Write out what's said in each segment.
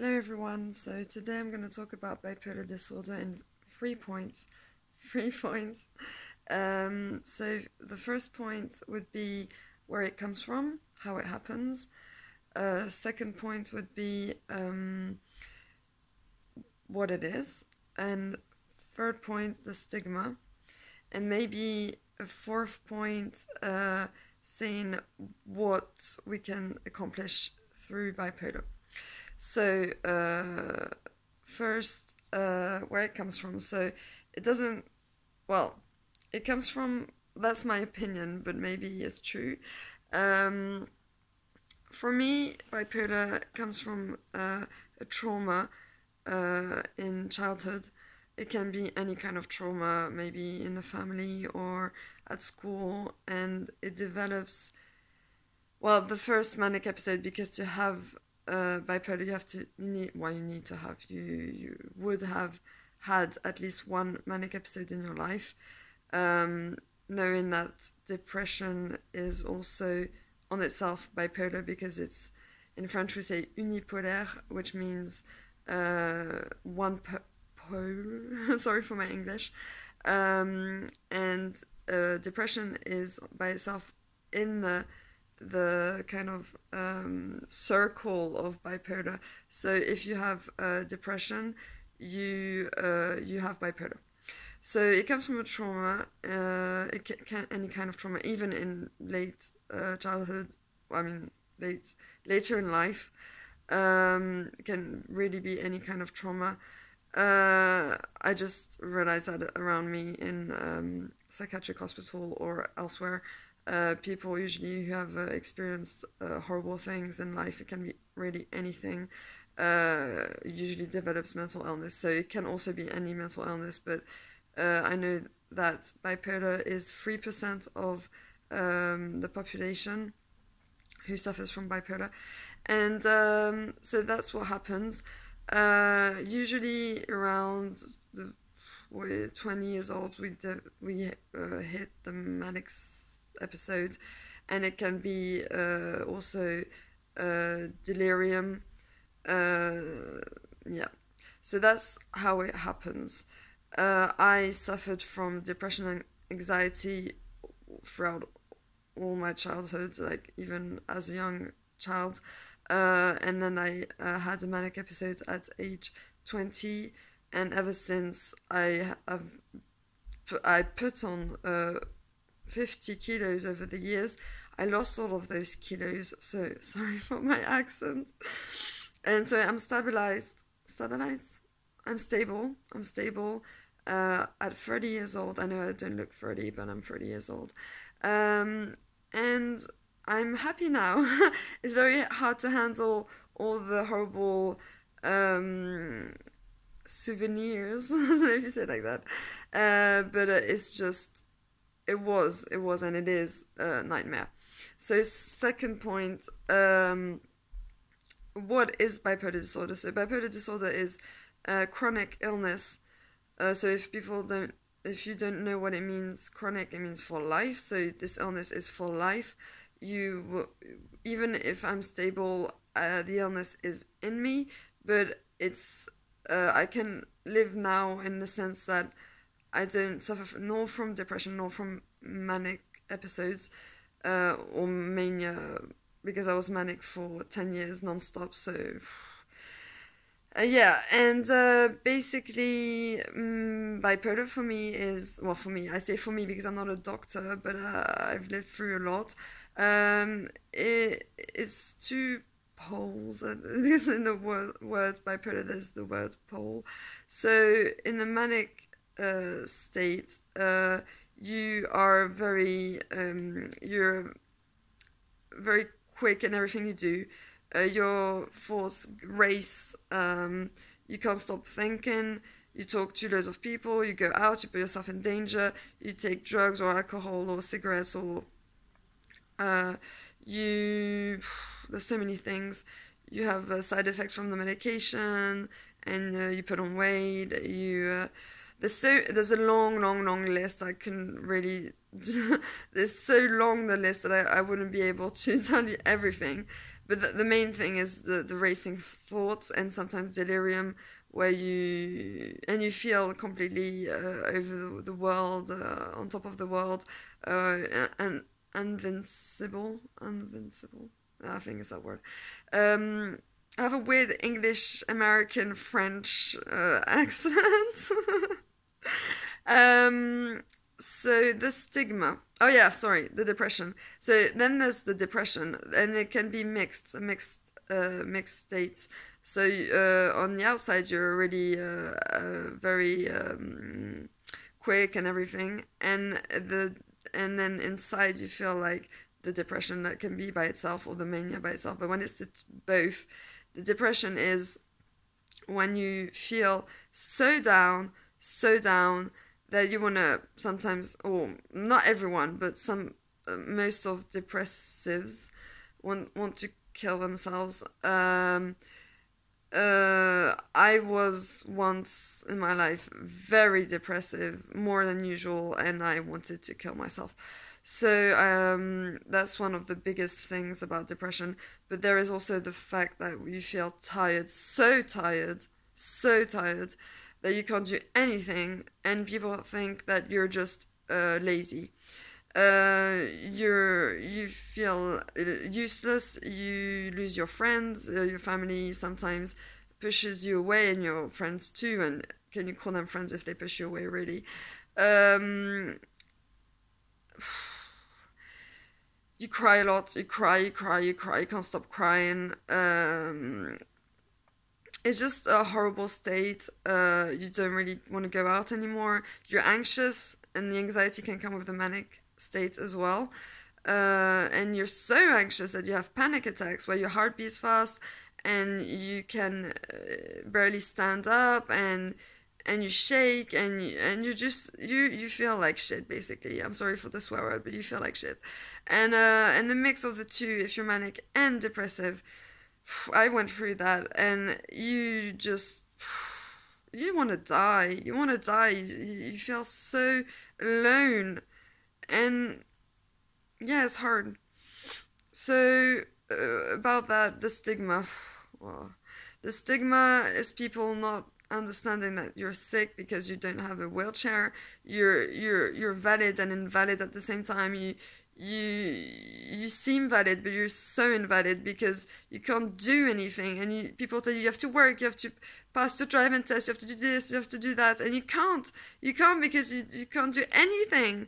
Hello everyone, so today I'm going to talk about bipolar disorder in 3 points. 3 points. So the first point would be where it comes from, how it happens. Second point would be what it is. And third point, the stigma. And maybe a fourth point, saying what we can accomplish through bipolar. So first, where it comes from. So it doesn't, well, it comes from, that's my opinion, but maybe it's true. For me, bipolar comes from a trauma in childhood. It can be any kind of trauma, maybe in the family or at school, and it develops, well, the first manic episode, because to have bipolar, you would have had at least one manic episode in your life, knowing that depression is also on itself bipolar, because it's, in French we say unipolaire, which means one pole. Sorry for my English. And depression is by itself in the kind of circle of bipolar. So if you have depression, you have bipolar. So it comes from a trauma. It can any kind of trauma, even in late childhood. Later in life. It can really be any kind of trauma. I just realized that around me in psychiatric hospital or elsewhere, people usually who have experienced horrible things in life, it can be really anything, usually develops mental illness. So it can also be any mental illness, but I know that bipolar is 3% of the population who suffers from bipolar. And so that's what happens. Usually around 20 years old, we hit the manic episode, and it can be also delirium. Yeah, so that's how it happens. I suffered from depression and anxiety throughout all my childhood, like even as a young child. And then I had a manic episode at age 20, and ever since I put on 50 kilos over the years. I lost all of those kilos, so sorry for my accent. And so I'm stabilized. I'm stable. At 30 years old, I know I don't look 30, but I'm 30 years old. And I'm happy now. It's very hard to handle all the horrible souvenirs. I don't know if you say it like that. But it's just, it was and it is a nightmare. So second point, what is bipolar disorder? So bipolar disorder is chronic illness. So if you don't know what it means, chronic, it means for life. So this illness is for life. Even if I'm stable, the illness is in me, but it's I can live now in the sense that I don't suffer nor from depression nor from manic episodes or mania, because I was manic for 10 years non-stop. So yeah, and basically bipolar for me is, well, for me, I say for me because I'm not a doctor, but I've lived through a lot. It's two poles, because in the word bipolar there's the word pole. So in the manic state, you are you're very quick in everything you do. Your thoughts race, you can't stop thinking, you talk to loads of people, you go out, you put yourself in danger, you take drugs or alcohol or cigarettes, or there's so many things. You have side effects from the medication, and you put on weight, there's a long list. I can really there's so long the list that I wouldn't be able to tell you everything, but the main thing is the racing thoughts and sometimes delirium, where you feel completely over the world, on top of the world, and invincible. I think is that word. I have a weird English, American, French accent. So the stigma. Oh yeah, sorry, the depression. So then there's the depression, and it can be mixed states. So on the outside, you're already very quick and everything, and then inside you feel like the depression that can be by itself or the mania by itself. But when it's both, the depression is when you feel so down that you want to sometimes, or not everyone, but most of depressives want to kill themselves. I was once in my life very depressive, more than usual, and I wanted to kill myself. So that's one of the biggest things about depression. But there is also the fact that you feel tired, so tired, that you can't do anything, and people think that you're just lazy. You feel useless, you lose your friends, your family sometimes pushes you away, and your friends too, and can you call them friends if they push you away, really? You cry a lot, you cry, you can't stop crying. It's just a horrible state. You don't really want to go out anymore. You're anxious, and the anxiety can come with the manic state as well. And you're so anxious that you have panic attacks where your heart beats fast and you can barely stand up, and you shake, and you just you feel like shit, basically. I'm sorry for the swear word, but you feel like shit. And the mix of the two, if you're manic and depressive, I went through that, and you want to die. You feel so alone, and yeah, it's hard. So about that, the stigma. Well, the stigma is people not understanding that you're sick because you don't have a wheelchair. You're valid and invalid at the same time. You seem valid, but you're so invalid because you can't do anything, and people tell you have to work, you have to pass your driving test, you have to do this, you have to do that, and you can't because you can't do anything,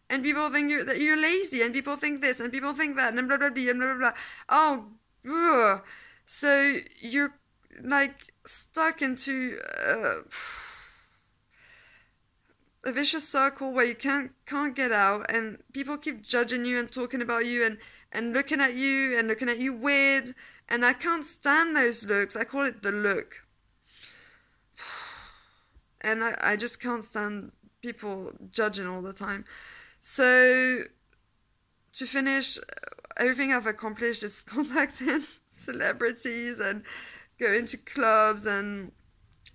and people think that you're lazy, and people think this, and people think that, and blah blah blah, and blah blah blah. Oh, ugh. So you're like stuck into a vicious circle where you can't get out, and people keep judging you and talking about you and looking at you weird, and I can't stand those looks. I call it the look. And I just can't stand people judging all the time. So to finish, everything I've accomplished is contacting celebrities and going to clubs and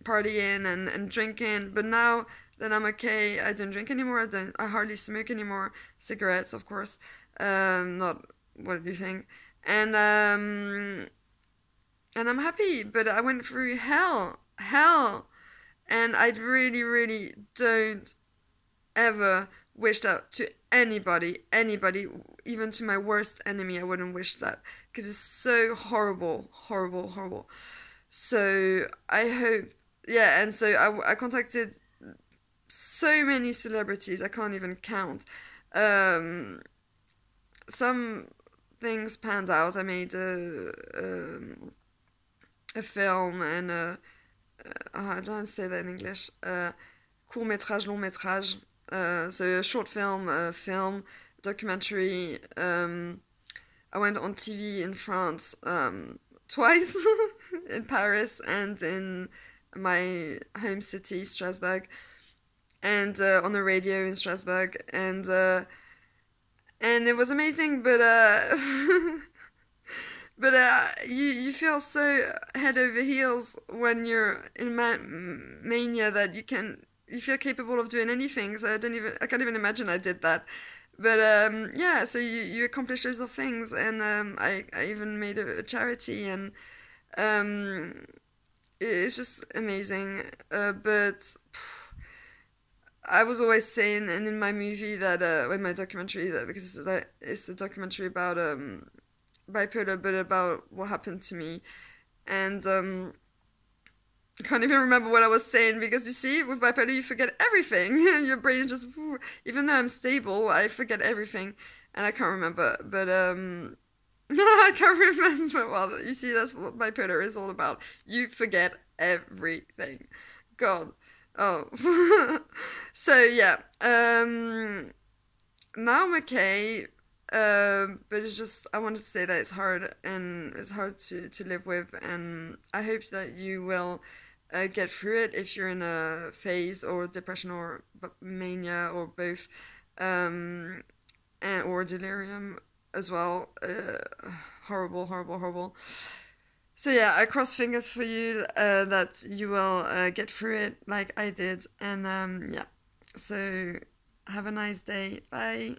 partying and drinking, but now that I'm okay, I don't drink anymore, I hardly smoke anymore, cigarettes, of course, not what do you think, and I'm happy, but I went through hell, and I really don't ever wish that to anybody, even to my worst enemy. I wouldn't wish that, because it's so horrible. So I hope, yeah, and so I contacted so many celebrities, I can't even count. Some things panned out. I made a film, and I don't know how to say that in English. Court métrage, long métrage. So a short film, documentary. I went on TV in France twice, in Paris and in my home city, Strasbourg, and on the radio in Strasbourg, and it was amazing, but you feel so head over heels when you're in mania that you feel capable of doing anything. So I can't even imagine I did that. But yeah, so you accomplish loads of things, and I even made a charity, and um, it's just amazing. But I was always saying, and in my movie that in my documentary, that because it's a documentary about bipolar, but about what happened to me, and I can't even remember what I was saying because you see, with bipolar, you forget everything. Your brain just, even though I'm stable, I forget everything, and I can't remember. But I can't remember. Well, you see, that's what bipolar is all about. You forget everything. God. Oh. So yeah. Now I'm okay. But it's just I wanted to say that it's hard and it's hard to live with, and I hope that you will get through it if you're in a phase or depression or mania or both, and or delirium as well. Horrible, horrible, horrible. So yeah, I cross fingers for you that you will get through it like I did, and yeah. So have a nice day. Bye.